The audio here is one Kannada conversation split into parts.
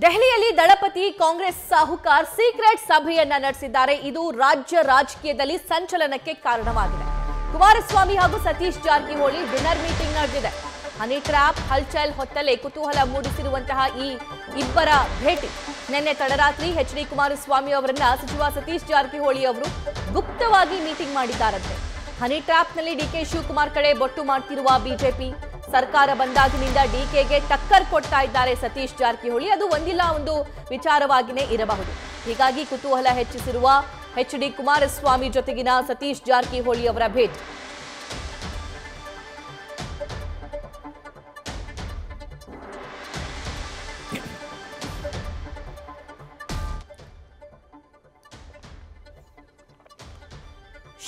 ದೆಹಲಿಯಲ್ಲಿ ದಳಪತಿ ಕಾಂಗ್ರೆಸ್ ಸಾಹುಕಾರ್ ಸೀಕ್ರೆಟ್ ಸಭೆಯನ್ನ ನಡೆಸಿದ್ದಾರೆ. ಇದು ರಾಜ್ಯ ರಾಜಕೀಯದಲ್ಲಿ ಸಂಚಲನಕ್ಕೆ ಕಾರಣವಾಗಿದೆ. ಕುಮಾರಸ್ವಾಮಿ ಹಾಗೂ ಸತೀಶ್ ಜಾರಕಿಹೊಳಿ ಡಿನ್ನರ್ ಮೀಟಿಂಗ್ ನಡೆದಿದೆ. ಹನಿ ಟ್ರ್ಯಾಪ್ ಹಲ್ಚಲ್ ಹೊತ್ತಲೇ ಕುತೂಹಲ ಮೂಡಿಸಿರುವಂತಹ ಈ ಇಬ್ಬರ ಭೇಟಿ ನಿನ್ನೆ ತಡರಾತ್ರಿ ಎಚ್ ಡಿ ಕುಮಾರಸ್ವಾಮಿ ಅವರನ್ನ ಸಚಿವ ಸತೀಶ್ ಜಾರಕಿಹೊಳಿ ಅವರು ಗುಪ್ತವಾಗಿ ಮೀಟಿಂಗ್ ಮಾಡಿದ್ದಾರಂತೆ. ಹನಿ ಟ್ರ್ಯಾಪ್ನಲ್ಲಿ ಡಿಕೆ ಶಿವಕುಮಾರ್ ಕಡೆ ಬೊಟ್ಟು ಮಾಡ್ತಿರುವ ಬಿಜೆಪಿ ಸರ್ಕಾರ ಬಂದಾಗಿನಿಂದ ಡಿಕೆಗೆ ಟಕ್ಕರ್ ಕೊಡ್ತಾ ಇದ್ದಾರೆ ಸತೀಶ್ ಜಾರಕಿಹೊಳಿ. ಅದು ಒಂದಿಲ್ಲ ಒಂದು ವಿಚಾರವಾಗಿನೇ ಇರಬಹುದು. ಹೀಗಾಗಿ ಕುತೂಹಲ ಹೆಚ್ಚಿಸಿರುವ ಎಚ್ ಡಿ ಕುಮಾರಸ್ವಾಮಿ ಜೊತೆಗಿನ ಸತೀಶ್ ಜಾರಕಿಹೊಳಿ ಅವರ ಭೇಟಿ.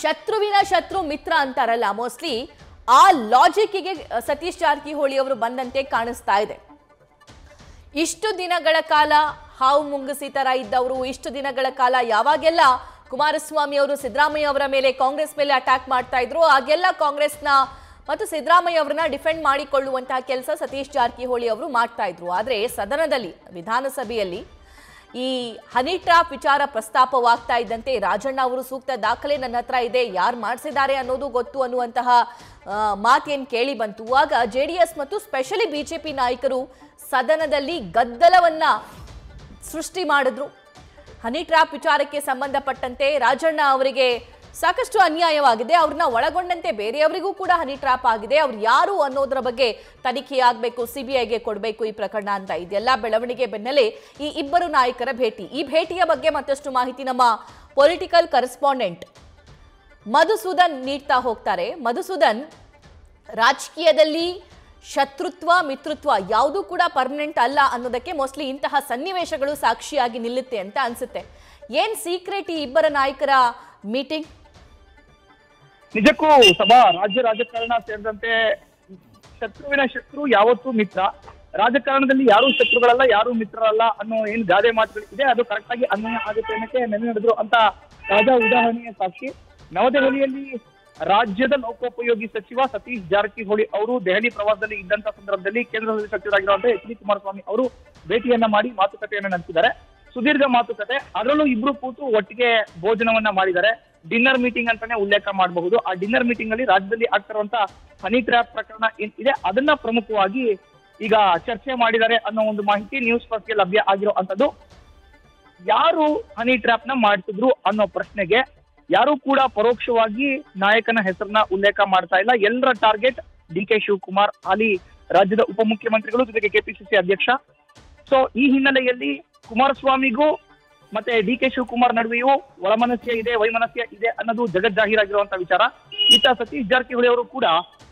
ಶತ್ರುವಿನ ಶತ್ರು ಮಿತ್ರ ಅಂತಾರಲ್ಲ, ಮೋಸ್ಟ್ಲಿ ಆ ಲಾಜಿಕ್ಗೆ ಸತೀಶ್ ಜಾರಕಿಹೊಳಿ ಅವರು ಬಂದಂತೆ ಕಾಣಿಸ್ತಾ ಇದೆ. ಇಷ್ಟು ದಿನಗಳ ಕಾಲ ಹಾವು ಮುಂಗುಸಿ ತರ ಇದ್ದವರು, ಇಷ್ಟು ದಿನಗಳ ಕಾಲ ಯಾವಾಗೆಲ್ಲ ಕುಮಾರಸ್ವಾಮಿ ಅವರು ಸಿದ್ದರಾಮಯ್ಯ ಅವರ ಮೇಲೆ ಕಾಂಗ್ರೆಸ್ ಮೇಲೆ ಅಟ್ಯಾಕ್ ಮಾಡ್ತಾ ಇದ್ರು, ಆಗೆಲ್ಲ ಕಾಂಗ್ರೆಸ್ನ ಮತ್ತು ಸಿದ್ದರಾಮಯ್ಯ ಅವರನ್ನ ಡಿಫೆಂಡ್ ಮಾಡಿಕೊಳ್ಳುವಂತಹ ಕೆಲಸ ಸತೀಶ್ ಜಾರಕಿಹೊಳಿ ಅವರು ಮಾಡ್ತಾ ಇದ್ರು. ಆದರೆ ಸದನದಲ್ಲಿ ವಿಧಾನಸಭೆಯಲ್ಲಿ ಈ ಹನಿ ಟ್ರ್ಯಾಪ್ ವಿಚಾರ ಪ್ರಸ್ತಾಪವಾಗ್ತಾ ಇದ್ದಂತೆ ರಾಜಣ್ಣ ಅವರು ಸೂಕ್ತ ದಾಖಲೆ ನನ್ನ ಹತ್ರ ಇದೆ, ಯಾರು ಮಾಡಿಸಿದ್ದಾರೆ ಅನ್ನೋದು ಗೊತ್ತು ಅನ್ನುವಂತಹ ಮಾತೇನು ಕೇಳಿ ಬಂತು. ಆಗ ಜೆಡಿಎಸ್ ಮತ್ತು ಸ್ಪೆಷಲಿ ಬಿಜೆಪಿ ನಾಯಕರು ಸದನದಲ್ಲಿ ಗದ್ದಲವನ್ನ ಸೃಷ್ಟಿ ಮಾಡಿದ್ರು. ಹನಿ ಟ್ರ್ಯಾಪ್ ವಿಚಾರಕ್ಕೆ ಸಂಬಂಧಪಟ್ಟಂತೆ ರಾಜಣ್ಣ ಅವರಿಗೆ ಸಾಕಷ್ಟು ಅನ್ಯಾಯವಾಗಿದೆ, ಅವ್ರನ್ನ ಒಳಗೊಂಡಂತೆ ಬೇರೆಯವರಿಗೂ ಕೂಡ ಹನಿ ಟ್ರ್ಯಾಪ್ ಆಗಿದೆ, ಅವ್ರು ಯಾರು ಅನ್ನೋದ್ರ ಬಗ್ಗೆ ತನಿಖೆ ಆಗಬೇಕು, ಸಿಬಿಐಗೆ ಕೊಡಬೇಕು ಈ ಪ್ರಕರಣ ಅಂತ. ಇದೆಲ್ಲ ಬೆಳವಣಿಗೆ ಬೆನ್ನಲ್ಲೇ ಈ ಇಬ್ಬರು ನಾಯಕರ ಭೇಟಿ. ಈ ಭೇಟಿಯ ಬಗ್ಗೆ ಮತ್ತಷ್ಟು ಮಾಹಿತಿ ನಮ್ಮ ಪೊಲಿಟಿಕಲ್ ಕರೆಸ್ಪಾಂಡೆಂಟ್ ಮಧುಸೂದನ್ ನೀಡ್ತಾ ಹೋಗ್ತಾರೆ. ಮಧುಸೂದನ್, ರಾಜಕೀಯದಲ್ಲಿ ಶತ್ರುತ್ವ ಮಿತ್ರತ್ವ ಯಾವುದೂ ಕೂಡ ಪರ್ಮನೆಂಟ್ ಅಲ್ಲ ಅನ್ನೋದಕ್ಕೆ ಮೋಸ್ಟ್ಲಿ ಇಂತಹ ಸನ್ನಿವೇಶಗಳು ಸಾಕ್ಷಿಯಾಗಿ ನಿಲ್ಲುತ್ತೆ ಅಂತ ಅನ್ಸುತ್ತೆ. ಏನ್ ಸೀಕ್ರೆಟ್ ಈ ಇಬ್ಬರ ನಾಯಕರ ಮೀಟಿಂಗ್? ನಿಜಕ್ಕೂ ಸಭಾ ರಾಜ್ಯ ರಾಜಕಾರಣ ಸೇರಿದಂತೆ ಶತ್ರುವಿನ ಶತ್ರು ಯಾವತ್ತೂ ಮಿತ್ರ, ರಾಜಕಾರಣದಲ್ಲಿ ಯಾರು ಶತ್ರುಗಳಲ್ಲ ಯಾರು ಮಿತ್ರರಲ್ಲ ಅನ್ನೋ ಏನ್ ಗಾದೆ ಮಾತುಗಳಿದೆ ಅದು ಕರೆಕ್ಟ್ ಆಗಿ ಅನ್ವಯ ಆಗುತ್ತೆ ಅನ್ನಕ್ಕೆ ನೆನೆ ನಡೆದ್ರು ಅಂತ ತಾಜಾ ಉದಾಹರಣೆಯ ಸಾಕ್ಷಿ. ನವದೆಹಲಿಯಲ್ಲಿ ರಾಜ್ಯದ ಲೋಕೋಪಯೋಗಿ ಸಚಿವ ಸತೀಶ್ ಜಾರಕಿಹೊಳಿ ಅವರು ದೆಹಲಿ ಪ್ರವಾಸದಲ್ಲಿ ಇದ್ದಂತ ಸಂದರ್ಭದಲ್ಲಿ ಕೇಂದ್ರದಲ್ಲಿ ಸಚಿವರಾಗಿರುವಂತಹ ಎಚ್ ಡಿ ಕುಮಾರಸ್ವಾಮಿ ಅವರು ಭೇಟಿಯನ್ನ ಮಾಡಿ ಮಾತುಕತೆಯನ್ನ ನಡೆಸಿದ್ದಾರೆ. ಸುದೀರ್ಘ ಮಾತುಕತೆ, ಅದರಲ್ಲೂ ಇಬ್ರು ಕೂತು ಒಟ್ಟಿಗೆ ಭೋಜನವನ್ನ ಮಾಡಿದ್ದಾರೆ. ಡಿನ್ನರ್ ಮೀಟಿಂಗ್ ಅಂತಾನೆ ಉಲ್ಲೇಖ ಮಾಡಬಹುದು. ಆ ಡಿನ್ನರ್ ಮೀಟಿಂಗ್ ಅಲ್ಲಿ ರಾಜ್ಯದಲ್ಲಿ ಆಗ್ತಿರುವಂತ ಹನಿ ಟ್ರ್ಯಾಪ್ ಪ್ರಕರಣ ಏನಿದೆ ಅದನ್ನ ಪ್ರಮುಖವಾಗಿ ಈಗ ಚರ್ಚೆ ಮಾಡಿದ್ದಾರೆ ಅನ್ನೋ ಒಂದು ಮಾಹಿತಿ ನ್ಯೂಸ್ ಫಸ್ಟ್ ಗೆ ಲಭ್ಯ ಆಗಿರೋ ಅಂತದ್ದು. ಯಾರು ಹನಿ ಟ್ರ್ಯಾಪ್ ನ ಮಾಡ್ತಿದ್ರು ಅನ್ನೋ ಪ್ರಶ್ನೆಗೆ ಯಾರು ಕೂಡ ಪರೋಕ್ಷವಾಗಿ ನಾಯಕನ ಹೆಸರನ್ನ ಉಲ್ಲೇಖ ಮಾಡ್ತಾ ಇಲ್ಲ. ಎಲ್ಲರ ಟಾರ್ಗೆಟ್ ಡಿ ಕೆ ಶಿವಕುಮಾರ್, ಹಾಲಿ ರಾಜ್ಯದ ಉಪಮುಖ್ಯಮಂತ್ರಿಗಳು, ಜೊತೆಗೆ ಕೆಪಿಸಿಸಿ ಅಧ್ಯಕ್ಷ. ಸೊ ಈ ಹಿನ್ನೆಲೆಯಲ್ಲಿ ಕುಮಾರಸ್ವಾಮಿಗೂ ಮತ್ತೆ ಡಿ ಕೆ ಶಿವಕುಮಾರ್ ನಡುವೆಯೂ ಒಳಮನಸ್ಯ ಇದೆ, ವೈಮನಸ್ಯ ಇದೆ ಅನ್ನೋದು ಜಗಜ್ಜಾಹೀರಾಗಿರುವಂತಹ ವಿಚಾರ. ಇತ್ತ ಸತೀಶ್ ಜಾರಕಿಹೊಳಿ ಅವರು ಕೂಡ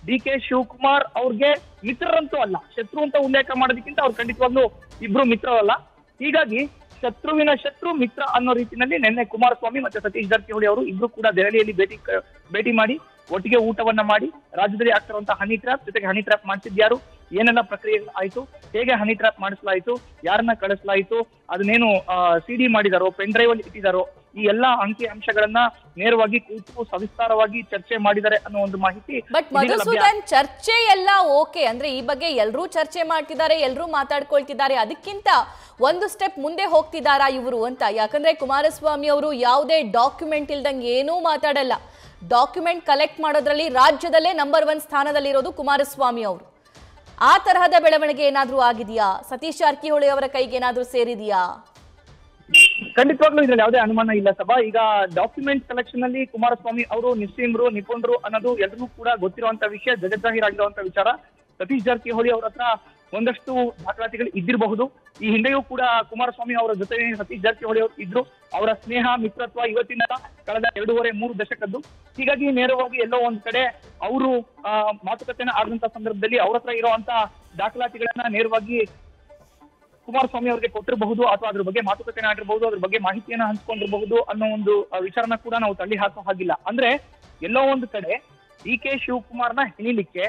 ಡಿ ಕೆ ಶಿವಕುಮಾರ್ ಅವ್ರಿಗೆ ಮಿತ್ರರಂತೂ ಅಲ್ಲ, ಶತ್ರು ಅಂತ ಉಲ್ಲೇಖ ಮಾಡೋದಕ್ಕಿಂತ ಅವ್ರು ಖಂಡಿತವಾಗ್ಲೂ ಇಬ್ರು ಮಿತ್ರರಲ್ಲ. ಹೀಗಾಗಿ ಶತ್ರುವಿನ ಶತ್ರು ಮಿತ್ರ ಅನ್ನೋ ರೀತಿಯಲ್ಲಿ ನಿನ್ನೆ ಕುಮಾರಸ್ವಾಮಿ ಮತ್ತೆ ಸತೀಶ್ ಜಾರಕಿಹೊಳಿ ಅವರು ಇಬ್ರು ಕೂಡ ದೆಹಲಿಯಲ್ಲಿ ಭೇಟಿ ಮಾಡಿ ಒಟ್ಟಿಗೆ ಊಟವನ್ನ ಮಾಡಿ ರಾಜ್ಯದಲ್ಲಿ ಆಗ್ತಿರುವಂತಹ ಹನಿ ಟ್ರ್ಯಾಪ್ ಜೊತೆಗೆ ಹನಿ ಟ್ರ್ಯಾಪ್ ಮಾಡಿಸಿದ್ಯಾರು, ಏನೆಲ್ಲ ಪ್ರಕ್ರಿಯೆ ಆಯ್ತು, ಹೇಗೆ ಹನಿ ಟ್ರ್ಯಾಪ್ ಮಾಡಿಸಲಾಯಿತು, ಯಾರನ್ನ ಕಳಿಸಲಾಯಿತು, ಅದನ್ನೇನು ಸಿಡಿ ಮಾಡಿದಾರೋ, ಪೆನ್ ಡ್ರೈವ್ ಅಲ್ಲಿ ಇಟ್ಟಿದಾರೋ, ಈ ಎಲ್ಲಾ ಅಂಕಿ ಅಂಶಗಳನ್ನ ನೇರವಾಗಿ ಕೂತು ಸವಿಸ್ತಾರವಾಗಿ ಚರ್ಚೆ ಮಾಡಿದ್ದಾರೆ ಅನ್ನೋ ಒಂದು ಮಾಹಿತಿ. ಬಟ್ ಮಧುಸೂದನ್, ಚರ್ಚೆ ಎಲ್ಲ ಓಕೆ ಅಂದ್ರೆ ಈ ಬಗ್ಗೆ ಎಲ್ಲರೂ ಚರ್ಚೆ ಮಾಡ್ತಿದ್ದಾರೆ, ಎಲ್ಲರೂ ಮಾತಾಡ್ಕೊಳ್ತಿದ್ದಾರೆ, ಅದಕ್ಕಿಂತ ಒಂದು ಸ್ಟೆಪ್ ಮುಂದೆ ಹೋಗ್ತಿದ್ದಾರಾ ಇವರು ಅಂತ. ಯಾಕಂದ್ರೆ ಕುಮಾರಸ್ವಾಮಿ ಅವರು ಯಾವುದೇ ಡಾಕ್ಯುಮೆಂಟ್ ಇಲ್ದಂಗೆ ಏನೂ ಮಾತಾಡಲ್ಲ. ಡಾಕ್ಯುಮೆಂಟ್ ಕಲೆಕ್ಟ್ ಮಾಡೋದ್ರಲ್ಲಿ ರಾಜ್ಯದಲ್ಲೇ ನಂಬರ್ 1 ಸ್ಥಾನದಲ್ಲಿರೋದು ಕುಮಾರಸ್ವಾಮಿ ಅವರು. ಆ ತರಹದ ಬೆಳವಣಿಗೆ ಏನಾದ್ರೂ ಆಗಿದೆಯಾ? ಸತೀಶ್ ಜಾರಕಿಹೊಳಿ ಅವರ ಕೈಗೆ ಏನಾದ್ರೂ ಸೇರಿದೆಯಾ? ಖಂಡಿತವಾಗ್ಲೂ ಇದ್ರಲ್ಲಿ ಯಾವುದೇ ಅನುಮಾನ ಇಲ್ಲ ಸಭಾ. ಈಗ ಡಾಕ್ಯುಮೆಂಟ್ ಕಲೆಕ್ಷನ್ ಅಲ್ಲಿ ಕುಮಾರಸ್ವಾಮಿ ಅವರು ನಿಪುಣರು ಅನ್ನೋದು ಎಲ್ಲರಿಗೂ ಕೂಡ ಗೊತ್ತಿರುವಂತ ವಿಷಯ, ಜಗಜ್ಜಾಹೀರಾಗಿರುವಂತ ವಿಚಾರ. ಸತೀಶ್ ಜಾರಕಿಹೊಳಿ ಅವರ ಹತ್ರ ಒಂದಷ್ಟು ದಾಖಲಾತಿಗಳು ಇದ್ದಿರಬಹುದು. ಈ ಹಿಂದೆಯೂ ಕೂಡ ಕುಮಾರಸ್ವಾಮಿ ಅವರ ಜೊತೆ ಸತೀಶ್ ಜಾರಕಿಹೊಳಿ ಅವರು ಇದ್ರು. ಅವರ ಸ್ನೇಹ ಮಿತ್ರತ್ವ ಇವತ್ತಿನ ಕಳೆದ 2.5-3 ದಶಕದ್ದು. ಹೀಗಾಗಿ ನೇರವಾಗಿ ಎಲ್ಲೋ ಒಂದ್ ಕಡೆ ಅವರು ಮಾತುಕತೆನ ಆದಂತ ಸಂದರ್ಭದಲ್ಲಿ ಅವ್ರ ಹತ್ರ ಇರುವಂತ ದಾಖಲಾತಿಗಳನ್ನ ನೇರವಾಗಿ ಕುಮಾರಸ್ವಾಮಿ ಅವರಿಗೆ ಕೊಟ್ಟಿರಬಹುದು, ಅಥವಾ ಅದ್ರ ಬಗ್ಗೆ ಮಾತುಕತೆ ಆಗಿರಬಹುದು, ಅದ್ರ ಬಗ್ಗೆ ಮಾಹಿತಿಯನ್ನ ಹಂಚ್ಕೊಂಡಿರಬಹುದು ಅನ್ನೋ ಒಂದು ವಿಚಾರನ ಕೂಡ ನಾವು ತಳ್ಳಿ ಹಾಕೋ ಹಾಗಿಲ್ಲ. ಅಂದ್ರೆ ಎಲ್ಲೋ ಒಂದು ಕಡೆ ಡಿ ಕೆ ಶಿವಕುಮಾರ್ನ ಹೆಣಿಲಿಕ್ಕೆ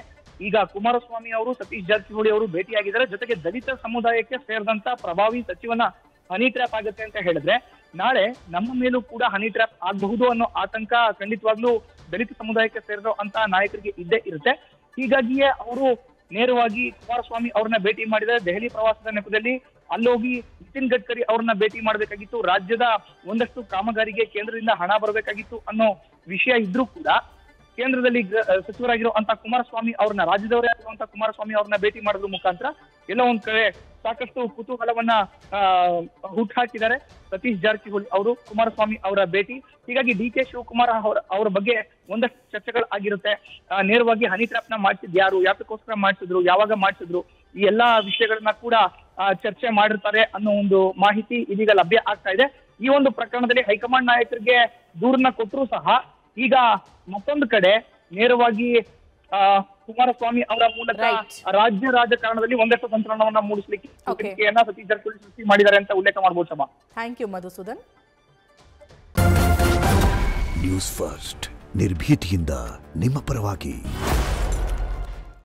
ಈಗ ಕುಮಾರಸ್ವಾಮಿ ಅವರು ಸತೀಶ್ ಜಾರಕಿಹೊಳಿ ಅವರು ಭೇಟಿಯಾಗಿದ್ದಾರೆ. ಜೊತೆಗೆ ದಲಿತ ಸಮುದಾಯಕ್ಕೆ ಸೇರಿದಂತ ಪ್ರಭಾವಿ ಸಚಿವನ ಹನಿ ಟ್ರ್ಯಾಪ್ ಆಗುತ್ತೆ ಅಂತ ಹೇಳಿದ್ರೆ ನಾಳೆ ನಮ್ಮ ಮೇಲೂ ಕೂಡ ಹನಿ ಟ್ರ್ಯಾಪ್ ಆಗಬಹುದು ಅನ್ನೋ ಆತಂಕ ಖಂಡಿತವಾಗ್ಲೂ ದಲಿತ ಸಮುದಾಯಕ್ಕೆ ಸೇರಿರೋ ಅಂತ ನಾಯಕರಿಗೆ ಇದ್ದೇ ಇರುತ್ತೆ. ಹೀಗಾಗಿಯೇ ಅವರು ನೇರವಾಗಿ ಕುಮಾರಸ್ವಾಮಿ ಅವರನ್ನ ಭೇಟಿ ಮಾಡಿದರೆ ದೆಹಲಿ ಪ್ರವಾಸದ ನೆಪದಲ್ಲಿ ಅಲ್ಲೋಗಿ ನಿತಿನ್ ಗಡ್ಕರಿ ಅವ್ರನ್ನ ಭೇಟಿ ಮಾಡಬೇಕಾಗಿತ್ತು, ರಾಜ್ಯದ ಒಂದಷ್ಟು ಕಾಮಗಾರಿಗೆ ಕೇಂದ್ರದಿಂದ ಹಣ ಬರಬೇಕಾಗಿತ್ತು ಅನ್ನೋ ವಿಷಯ ಇದ್ರೂ ಕೂಡ ಕೇಂದ್ರದಲ್ಲಿ ಸಚಿವರಾಗಿರುವಂತ ಕುಮಾರಸ್ವಾಮಿ ಅವ್ರನ್ನ, ರಾಜ್ಯದವರೇ ಆಗಿರುವಂತ ಕುಮಾರಸ್ವಾಮಿ ಅವ್ರನ್ನ ಭೇಟಿ ಮಾಡೋದ್ರ ಮುಖಾಂತರ ಎಲ್ಲ ಒಂದ್ ಕಡೆ ಸಾಕಷ್ಟು ಕುತೂಹಲವನ್ನ ಹುಟ್ಟುಹಾಕಿದ್ದಾರೆ ಸತೀಶ್ ಜಾರಕಿಹೊಳಿ ಅವರು ಕುಮಾರಸ್ವಾಮಿ ಅವರ ಭೇಟಿ. ಹೀಗಾಗಿ ಡಿ.ಕೆ. ಶಿವಕುಮಾರ್ ಅವರ ಬಗ್ಗೆ ಒಂದಷ್ಟು ಚರ್ಚೆಗಳು ಆಗಿರುತ್ತೆ. ನೇರವಾಗಿ ಹನಿ ಟ್ರ್ಯಾಪ್ ನ ಮಾಡಿಸಿದ್ ಯಾರು, ಯಾತಕ್ಕೋಸ್ಕರ ಮಾಡಿಸಿದ್ರು, ಯಾವಾಗ ಮಾಡಿಸಿದ್ರು, ಈ ಎಲ್ಲಾ ವಿಷಯಗಳನ್ನ ಕೂಡ ಚರ್ಚೆ ಮಾಡಿರ್ತಾರೆ ಅನ್ನೋ ಒಂದು ಮಾಹಿತಿ ಇದೀಗ ಲಭ್ಯ ಆಗ್ತಾ ಇದೆ. ಈ ಒಂದು ಪ್ರಕರಣದಲ್ಲಿ ಹೈಕಮಾಂಡ್ ನಾಯಕರಿಗೆ ದೂರನ್ನ ಕೊಟ್ಟರು ಸಹ ಈಗ ಮತ್ತೊಂದು ಕಡೆ ನೇರವಾಗಿ ಕುಮಾರಸ್ವಾಮಿ ಅವರ ಮೂಲಕ ರಾಜ್ಯ ರಾಜಕಾರಣದಲ್ಲಿ ಒಂದಷ್ಟು ತಂತ್ರವನ್ನ ಮೂಡಿಸಲಿಕ್ಕೆ ಸತೀಶ್ ಜಾರಕಿಹೊಳಿ ಸೃಷ್ಟಿ ಮಾಡಿದ್ದಾರೆ ಅಂತ ಉಲ್ಲೇಖ ಮಾಡಬಹುದು ಸಭಾ. Thank you Madhusudan. News first ನಿರ್ಭೀತಿಯಿಂದ ನಿಮ್ಮ ಪರವಾಗಿ.